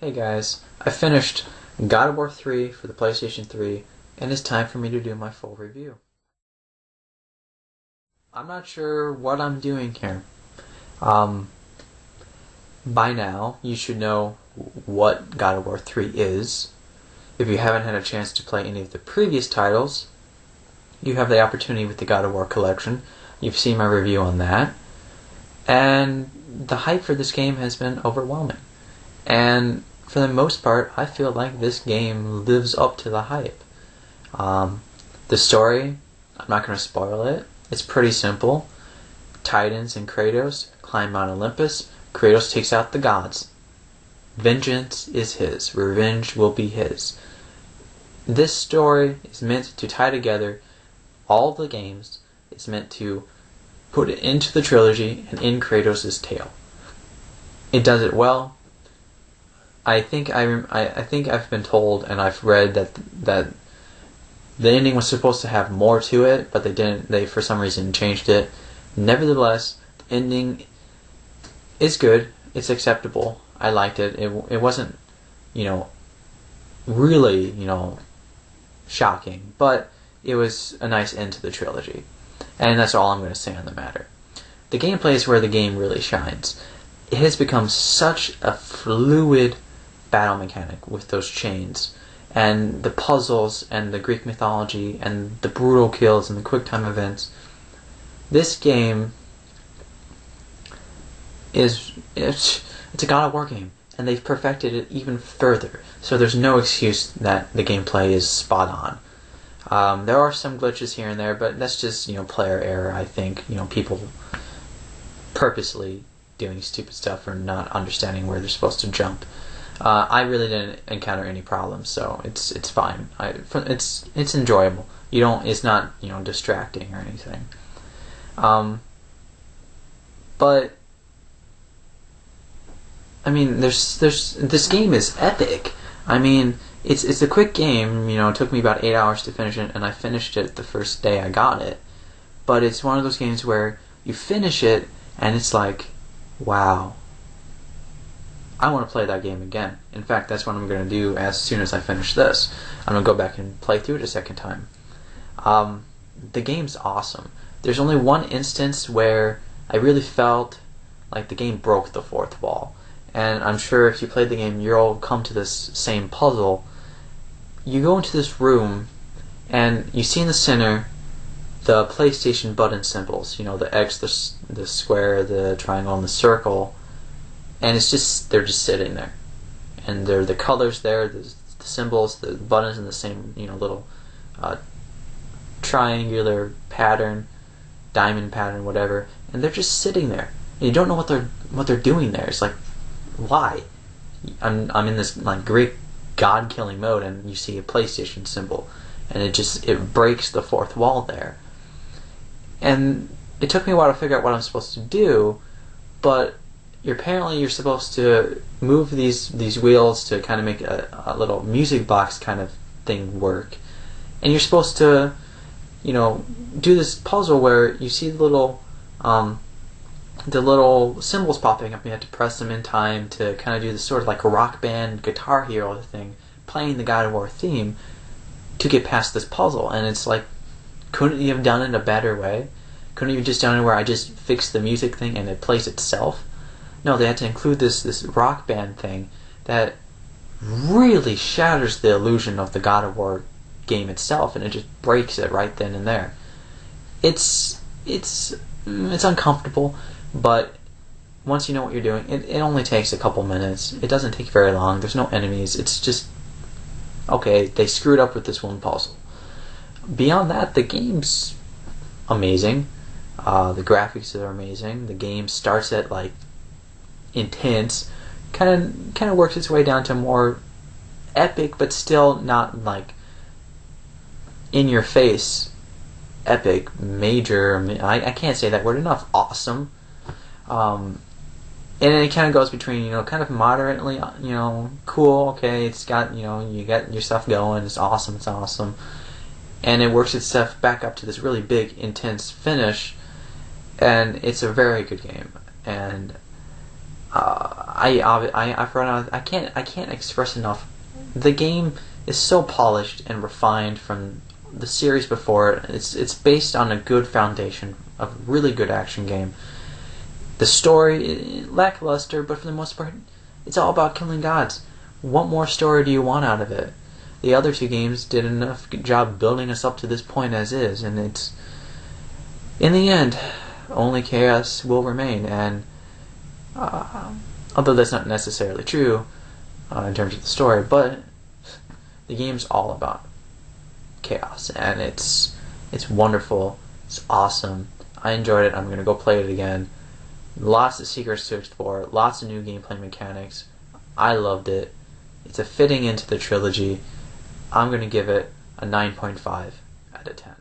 Hey guys, I finished God of War 3 for the PlayStation 3, and it's time for me to do my full review. I'm not sure what I'm doing here. Um, by now, you should know what God of War 3 is. If you haven't had a chance to play any of the previous titles, you have the opportunity with the God of War collection. You've seen my review on that. And the hype for this game has been overwhelming. And for the most part, I feel like this game lives up to the hype. The story, I'm not going to spoil it. It's pretty simple. Titans and Kratos climb Mount Olympus. Kratos takes out the gods. Vengeance is his. Revenge will be his. This story is meant to tie together all the games. It's meant to put it into the trilogy and in Kratos' tale. It does it well. I think I've been told and I've read that the ending was supposed to have more to it, but they didn't. They for some reason changed it. Nevertheless, the ending is good. It's acceptable. I liked it. It wasn't, really, shocking, but it was a nice end to the trilogy. And that's all I'm going to say on the matter. The gameplay is where the game really shines. It has become such a fluid battle mechanic with those chains and the puzzles and the Greek mythology and the brutal kills and the quick time events. This game it's a God of War game, and they've perfected it even further, so there's no excuse that the gameplay is spot on. There are some glitches here and there, but that's just player error. I think people purposely doing stupid stuff or not understanding where they're supposed to jump. I really didn't encounter any problems, so it's fine. It's enjoyable. It's not distracting or anything. But I mean, this game is epic. I mean, it's a quick game. It took me about 8 hours to finish it, and I finished it the first day I got it. But it's one of those games where you finish it, and it's like, wow. I want to play that game again. In fact, that's what I'm going to do as soon as I finish this. I'm going to go back and play through it a second time. The game's awesome. There's only one instance where I really felt like the game broke the fourth wall. And I'm sure if you played the game, you'll come to this same puzzle. You go into this room, and you see in the center the PlayStation button symbols. The X, the square, the triangle, and the circle. And they're just sitting there, and they're the colors there, the symbols, the buttons in the same little triangular pattern, diamond pattern, whatever, and they're just sitting there. And you don't know what they're doing there. It's like, why? I'm in this Greek god killing mode, and you see a PlayStation symbol, and it breaks the fourth wall there. And it took me a while to figure out what I'm supposed to do, but apparently you're supposed to move these wheels to kind of make a little music box kind of thing work, and you're supposed to do this puzzle where you see the little symbols popping up, and you have to press them in time to kind of do this sort of like a rock band Guitar Hero thing, playing the God of War theme to get past this puzzle. And it's like, couldn't you have done it a better way? Couldn't you have just done it where I just fixed the music thing and it plays itself? No, they had to include this rock band thing that really shatters the illusion of the God of War game itself, and it just breaks it right then and there. It's uncomfortable, but once you know what you're doing, it only takes a couple minutes. It doesn't take very long. There's no enemies. It's just, okay, they screwed up with this one puzzle. Beyond that, the game's amazing. The graphics are amazing. The game starts at intense, kind of works its way down to more epic, but still not in your face epic, major. I can't say that word enough. Awesome. And it kind of goes between kind of moderately cool. Okay, it's got you got your stuff going. It's awesome, and it works itself back up to this really big, intense finish. And it's a very good game, and I've run out. I can't express enough. The game is so polished and refined from the series before it. It's based on a good foundation of a really good action game. The story lackluster, but for the most part, it's all about killing gods. What more story do you want out of it? The other two games did enough job building us up to this point as is, and it's in the end only chaos will remain. And although that's not necessarily true in terms of the story, but the game's all about chaos, and it's wonderful. It's awesome. I enjoyed it. I'm gonna go play it again. Lots of secrets to explore. Lots of new gameplay mechanics. I loved it. It's a fitting into the trilogy. I'm gonna give it a 9.5 out of 10.